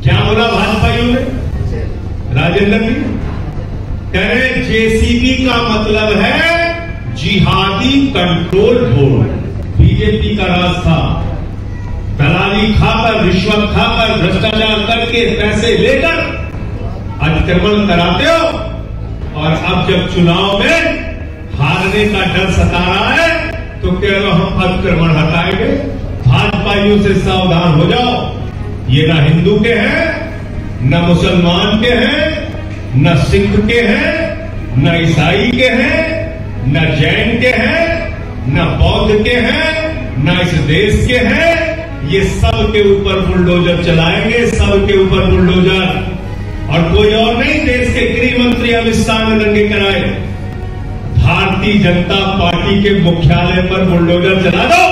क्या बोला भाजपाइयों ने? राजेंद्र जी कह रहे जेसीबी का मतलब है जिहादी कंट्रोल बोर्ड। बीजेपी का राज था, दलाली खाकर, रिश्वत खाकर, भ्रष्टाचार करके, पैसे लेकर अतिक्रमण कराते हो, और अब जब चुनाव में हारने का डर सता रहा है तो कह रहे हो हम अतिक्रमण हटाएंगे। भाजपाइयों से सावधान हो जाओ, ये ना हिंदू के हैं, न मुसलमान के हैं, न सिख के हैं, न ईसाई के हैं, न जैन के हैं, न बौद्ध के हैं, न इस देश के हैं। ये सब के ऊपर बुलडोजर चलाएंगे, सब के ऊपर बुलडोजर। और कोई और नहीं, देश के गृह मंत्री अमित शाह ने दंगे कराए। भारतीय जनता पार्टी के मुख्यालय पर बुलडोजर चला दो,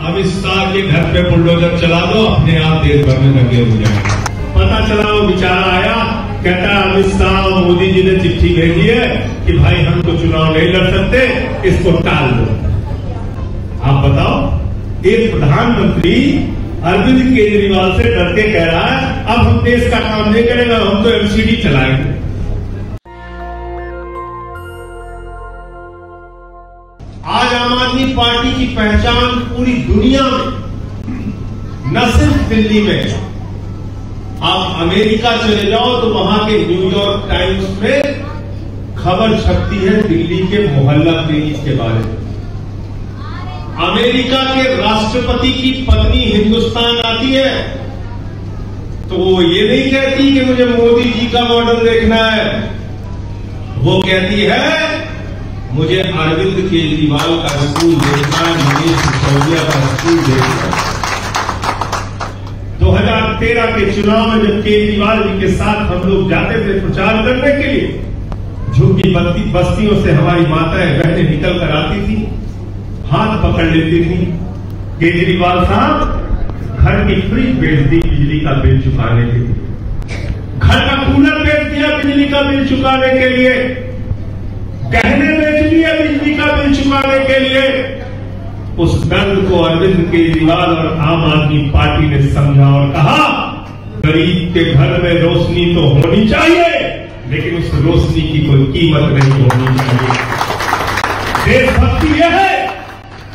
अमित शाह के घर पे बुलडोजर चला दो, अपने आप देश भर में दंगे हो जाएंगे। पता चला वो बेचारा आया, कहता है अमित शाह मोदी जी ने चिट्ठी भेजी है कि भाई हम तो चुनाव नहीं लड़ सकते, इसको टाल दो। आप बताओ, एक प्रधानमंत्री अरविंद केजरीवाल से डर के कह रहा है अब हम देश का काम नहीं करेंगे, हम तो एमसीडी चलाएंगे। आज आम आदमी पार्टी की पहचान पूरी दुनिया में, न सिर्फ दिल्ली में, आप अमेरिका चले जाओ तो वहां के न्यूयॉर्क टाइम्स में खबर छपती है दिल्ली के मोहल्ला क्लिनिक के बारे में। अमेरिका के राष्ट्रपति की पत्नी हिंदुस्तान आती है तो वो ये नहीं कहती कि मुझे मोदी जी का मॉडल देखना है, वो कहती है मुझे अरविंद केजरीवाल का स्कूल देखना है, मनीष सिसोदिया का स्कूल देखना है। 2013 के चुनाव में जब केजरीवाल जी के साथ हम लोग जाते थे प्रचार करने के लिए, झुग्गी बस्तियों से हमारी माताएं बहनें निकल कर आती थी, हाथ पकड़ लेती थी, केजरीवाल साहब घर की फ्रिज बेच दी बिजली का बिल चुकाने के लिए, घर का कूलर बेच दिया बिजली का बिल चुकाने के लिए, गहने बेच दिए बिजली का बिल चुकाने के लिए। उस दर्द को अरविंद केजरीवाल और आम आदमी पार्टी ने समझा और कहा गरीब के घर में रोशनी तो होनी चाहिए, लेकिन उस रोशनी की कोई कीमत नहीं होनी चाहिए। देशभक्ति यह है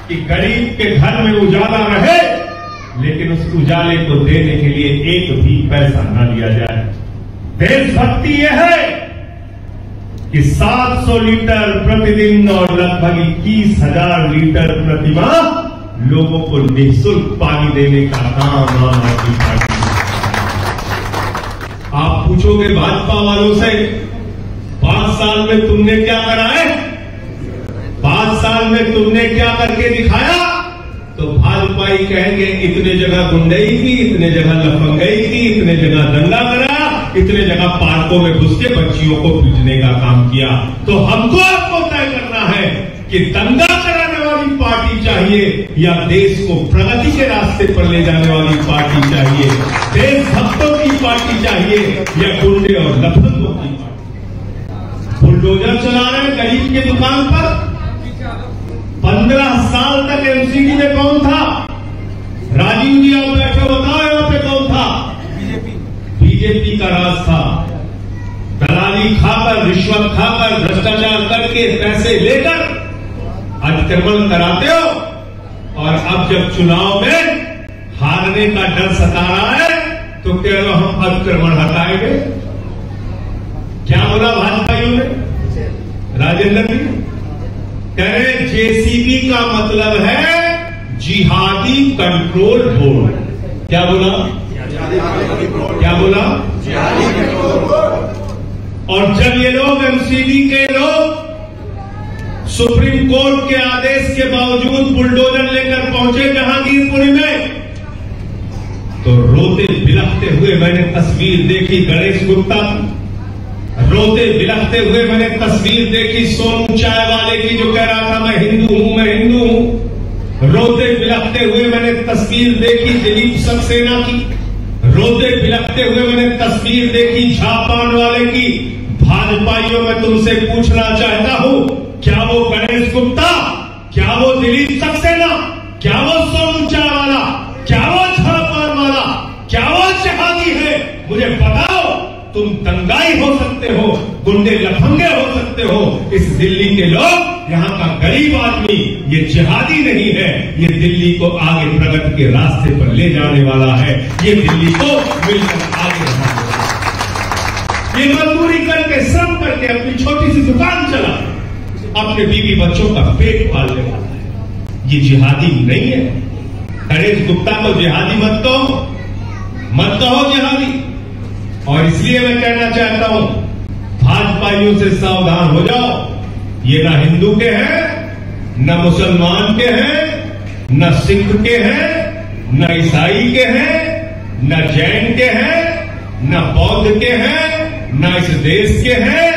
कि गरीब के घर में उजाला रहे, लेकिन उस उजाले को देने के लिए एक भी पैसा न लिया जाए। देशभक्ति यह है कि 700 लीटर प्रतिदिन और लगभग 21,000 लीटर प्रतिमाह लोगों को निःशुल्क पानी देने का काम आम आदमी पार्टी। आप पूछोगे भाजपा वालों से 5 साल में तुमने क्या करा है, 5 साल में तुमने क्या करके दिखाया, तो भाजपाई कहेंगे इतने जगह गुंडई की, इतने जगह लफंगई की, इतने जगह दंगा करा, इतने जगह पार्कों में घुस के बच्चियों को पीटने का काम किया। तो हमको आपको तय करना है कि दंगा कराने वाली पार्टी चाहिए या देश को प्रगति के रास्ते पर ले जाने वाली पार्टी चाहिए, देशभक्तों की पार्टी चाहिए या गुंडे और लफंगों की पार्टी। बुलडोजर चला रहे हैं गरीब के दुकान पर। 15 साल तक एमसीडी में कौन था? राजीव जी आप बैठे, बताओ यहां पे कौन था? बीजेपी का राज था, दलाली खाकर, रिश्वत खाकर, भ्रष्टाचार करके, पैसे लेकर अतिक्रमण कराते हो, और अब जब चुनाव में हारने का डर सता रहा है तो कह रहे हो हम अतिक्रमण हटाएंगे। क्या बोला भाजपाइयों ने? राजेंद्र जी कह रहे जेसीबी का मतलब है जिहादी कंट्रोल बोर्ड। क्या बोला? क्या बोला? और जब ये लोग एमसीडी के लोग सुप्रीम कोर्ट के आदेश के बावजूद बुलडोजर लेकर पहुंचे जहांगीरपुरी में, तो रोते बिलखते हुए मैंने तस्वीर देखी गणेश गुप्ता की, रोते बिलखते हुए मैंने तस्वीर देखी सोनू चाय वाले की जो कह रहा था मैं हिंदू हूं, मैं हिंदू हूं। रोते बिलखते हुए मैंने तस्वीर देखी दिलीप सक्सेना की, रोते बिलखते हुए मैंने तस्वीर देखी झापान वाले की। भाजपाइयों में तुमसे पूछना चाहता हूं, क्या वो गणेश गुप्ता, क्या वो दिलीप सक्सेना, क्या वो सोनू चाय वाला, क्या वो झापान वाला, क्या वो जहांगी है मुझे बताओ, तुम दंगाई हो सकते हो, गुंडे लफंगे हो सकते हो, इस दिल्ली के लोग, यहाँ का गरीब आदमी ये जिहादी नहीं है, ये दिल्ली को आगे प्रगति के रास्ते पर ले जाने वाला है, ये दिल्ली को मिलकर आगे बढ़ाने वाला है। ये मजदूरी करके, श्रम करके अपनी छोटी सी दुकान चला, अपने बीवी बच्चों का पेट पालने वाला है, ये जिहादी नहीं है। नरेश गुप्ता को जिहादी मत कहो जिहादी। और इसलिए मैं कहना चाहता हूं, भाजपाइयों से सावधान हो जाओ। ये ना हिंदू के हैं, न मुसलमान के हैं, न सिख के हैं, न ईसाई के हैं, न जैन के हैं, न बौद्ध के हैं, न इस देश के हैं।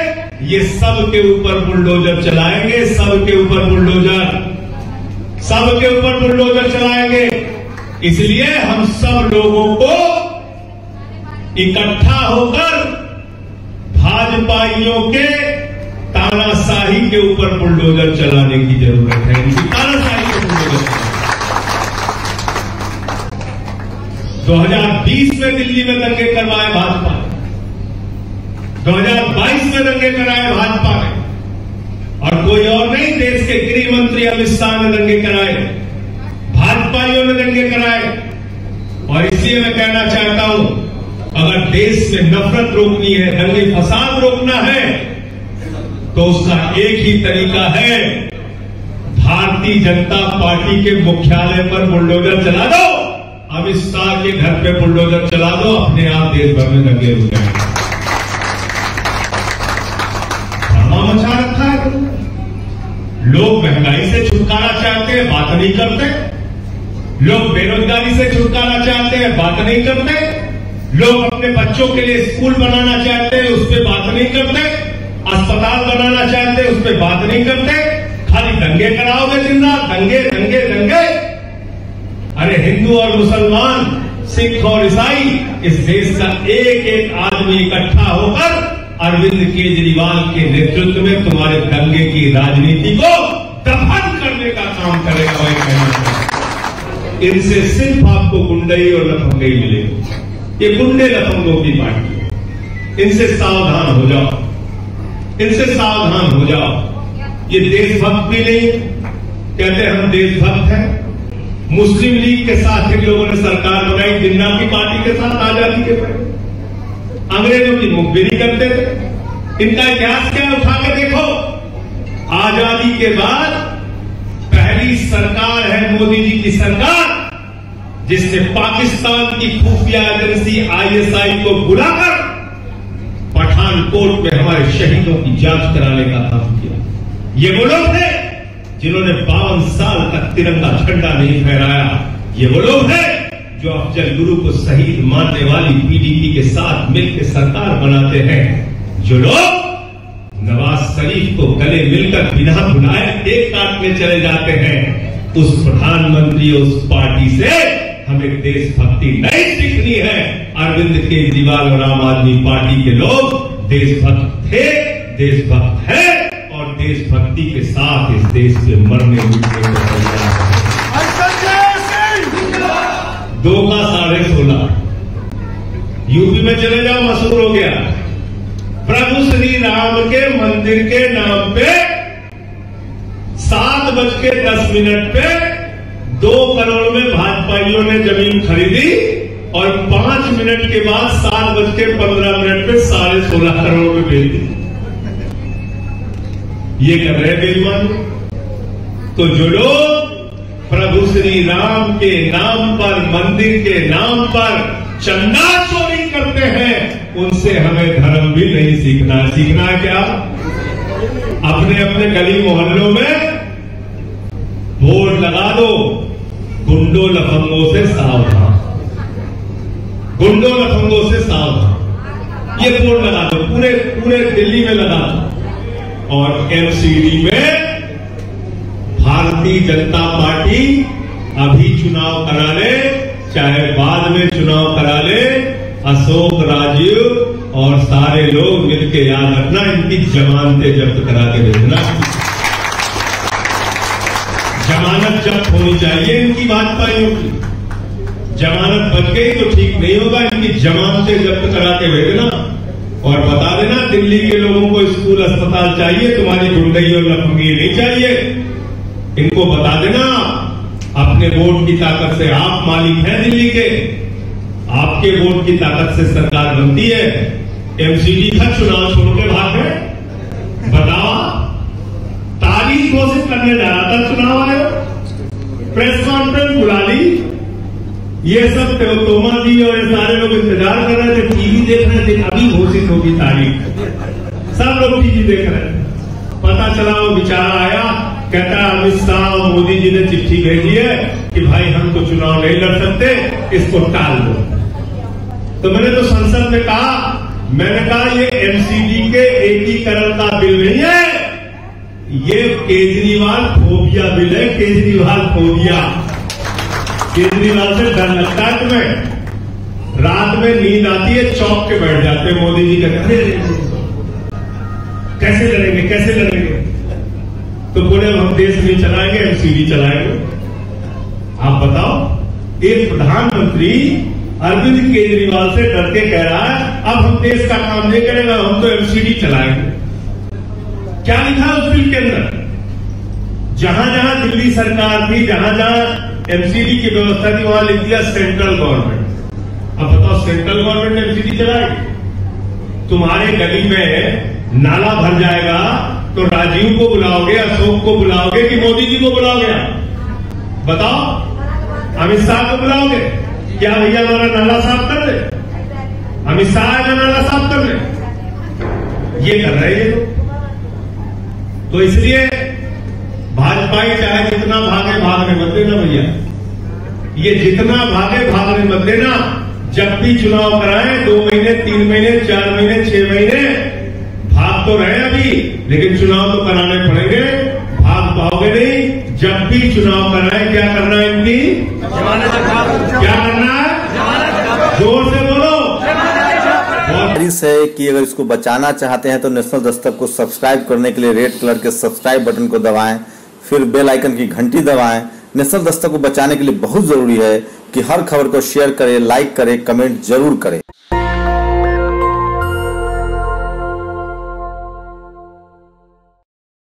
ये सब के ऊपर बुलडोजर चलाएंगे, सबके ऊपर बुलडोजर चलाएंगे। इसलिए हम सब लोगों को इकट्ठा होकर भाजपाइयों के तानाशाही के ऊपर बुलडोजर चलाने की जरूरत है। इनकी तानाशाही को बुलडोजर 2020 में दिल्ली में दंगे करवाए भाजपा ने, 2022 में दंगे कराए भाजपा ने, और कोई और नहीं, देश के गृह मंत्री अमित शाह ने दंगे कराए, भाजपाइयों ने दंगे कराए। और इसलिए मैं कहना चाहता हूं, अगर देश में नफरत रोकनी है, दंगे फसाद रोकना है, तो उसका एक ही तरीका है, भारतीय जनता पार्टी के मुख्यालय पर बुलडोजर चला दो, अमित शाह के घर पे बुलडोजर चला दो, अपने आप देश भर में दंगे रुक जाएंगे। ड्रामा मचा रखा है। लोग महंगाई से छुटकारा चाहते हैं, बात नहीं करते। लोग बेरोजगारी से छुटकारा चाहते हैं, बात नहीं करते। लोग अपने बच्चों के लिए स्कूल बनाना चाहते हैं, उस पर बात नहीं करते। अस्पताल बनाना चाहते हैं, उस पर बात नहीं करते। खाली दंगे कराओगे दिन रात, दंगे दंगे दंगे। अरे हिंदू और मुसलमान, सिख और ईसाई, इस देश का एक एक आदमी इकट्ठा होकर अरविंद केजरीवाल के नेतृत्व में तुम्हारे दंगे की राजनीति को दफन करने का काम करेगा। इनसे सिर्फ आपको गुंडई और लफंगई मिलेगी। ये गुंडे लफंगों की पार्टी है। इनसे सावधान हो जाओ, इनसे सावधान हो जाओ। ये देशभक्त भी नहीं है, कहते हम देशभक्त हैं। मुस्लिम लीग के साथ इन लोगों ने सरकार बनाई, जिन्ना की पार्टी के साथ आजादी के पहले अंग्रेजों की मुखबिरी करते थे। इनका इतिहास क्या, उठा के देखो। आजादी के बाद पहली सरकार है मोदी जी की सरकार, जिसने पाकिस्तान की खुफिया एजेंसी आईएसआई को बुलाकर पठानकोट में हमारे शहीदों की जांच कराने का काम किया। ये वो लोग थे जिन्होंने 52 साल तक तिरंगा झंडा नहीं फहराया। ये वो लोग हैं जो अफजल गुरु को शहीद मानने वाली पीडीपी के साथ मिलकर सरकार बनाते हैं। जो लोग नवाज शरीफ को गले मिलकर बिना बुलाए केक काटने चले जाते हैं, उस प्रधानमंत्री, उस पार्टी से हमें देशभक्ति नहीं सीखनी है। अरविंद केजरीवाल और आम आदमी पार्टी के लोग देशभक्त थे, देशभक्त है, और देशभक्ति के साथ इस देश के मरने मिटने को तैयार है। 2 का 16.5 यूपी में चले जाओ, मशहूर हो गया। प्रभु श्री राम के मंदिर के नाम पे 7:10 पे 2 करोड़ में भाजपाइयों ने जमीन खरीदी, और 5 मिनट के बाद 7:15 पे 16.5 करोड़ में बेच दी। ये कर रहे बेईमान। तो जो लोग प्रभु श्री राम के नाम पर, मंदिर के नाम पर चंदा चोरी करते हैं, उनसे हमें धर्म भी नहीं सीखना है। सीखना है क्या? अपने अपने गली मोहल्लों में बोर्ड लगा दो, गुंडों लफंगों से सावधान, गुंडों लफंगों से सावधान। ये बोर्ड लगा दो, पूरे दिल्ली में लगा दो। और एमसीडी में भारतीय जनता पार्टी अभी चुनाव करा ले, चाहे बाद में चुनाव करा ले, अशोक, राजीव और सारे लोग मिलकर याद रखना, इनकी जमानतें जब्त करा के भेजना। जमानत जब्त होनी चाहिए इनकी, भाजपाइयों की जमानत बच गई तो ठीक नहीं होगा, इनकी जमानतें जब्त करा के भेजना और बता देना दिल्ली के लोगों को स्कूल अस्पताल चाहिए, तुम्हारी गुंडई और लफंगी नहीं चाहिए। इनको बता देना अपने वोट की ताकत से आप मालिक हैं दिल्ली के, आपके वोट की ताकत से सरकार बनती है। एमसीडी का चुनाव छोड़ के भाग गए, बताओ। तारीख घोषित करने जा रहा था चुनाव आयोग, प्रेस कॉन्फ्रेंस बुला ली, ये सब तोमा दी और ये सारे लोग इंतजार कर रहे थे, टीवी देख रहे थे, अभी घोषित होगी तारीख, सब लोग टीवी देख रहे थे। पता चला वो बेचारा आया, कहता है अमित शाह और मोदी जी ने चिट्ठी भेजी है कि भाई हम तो चुनाव नहीं लड़ सकते, इसको टाल दो। तो मैंने तो संसद में कहा, मैंने कहा ये एमसीडी के एकीकरण का बिल नहीं है, ये केजरीवाल फोबिया बिल है, केजरीवाल फोबिया। केजरीवाल से डर लगता है तुम्हें, रात में नींद आती है, चौक के बैठ जाते हैं। मोदी जी कहते हैं कैसे लड़ेंगे, कैसे लड़ेंगे, तो बोले हम देश नहीं चलाएंगे, एमसीडी चलाएंगे। आप बताओ, एक प्रधानमंत्री अरविंद केजरीवाल से डर के कह रहा है अब हम देश का काम नहीं करेंगे, हम तो एमसीडी चलाएंगे। क्या लिखा है उस बिल के अंदर? जहां जहां दिल्ली सरकार थी, जहां जहां एमसीडी की व्यवस्था थी, वहां लिख दिया सेंट्रल गवर्नमेंट। अब बताओ सेंट्रल गवर्नमेंट ने एमसीडी चलाएगी? तुम्हारे गली में नाला भर जाएगा तो राजीव को बुलाओगे, अशोक को बुलाओगे कि मोदी जी को बुलाओगे? बताओ, अमित शाह को बुलाओगे? क्या भैया हमारा नाला साफ कर दे? अमित शाह है नाला साफ कर दे? ये कर रहे हैं तो इसलिए भाजपाई चाहे जितना भागे भागने मत देना भैया, ये जितना भागे भागने मत देना। जब भी चुनाव कराएं 2 महीने, 3 महीने, 4 महीने, 6 महीने भाग तो रहे अभी, लेकिन चुनाव तो कराने पड़ेंगे, भाग पाओगे नहीं। जब भी चुनाव कराएं क्या करना है इनकी? क्या करना है? जोर से बोलो। है कि अगर इसको बचाना चाहते हैं तो नेशनल दस्तक को सब्सक्राइब करने के लिए रेड कलर के सब्सक्राइब बटन को दबाएं, फिर बेल आइकन की घंटी दबाएं। नेशनल दस्तक को बचाने के लिए बहुत जरूरी है कि हर खबर को शेयर करें, लाइक करें, कमेंट जरूर करें।